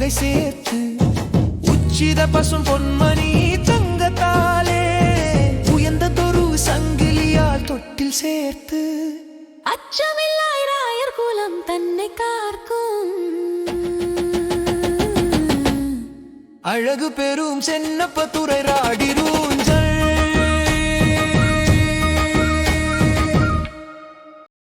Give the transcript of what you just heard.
மங்கை சேர்த்து உச்சித பசும் பொன்மணி தங்கத்தாலே உயர்ந்ததொரு சங்கிலியால் தொட்டில் சேர்த்து அச்சமில்லாய் ராயர் குலம் தன்னை காக்கும் அழகு பெரும் சென்னப்ப துறை ராடிரூ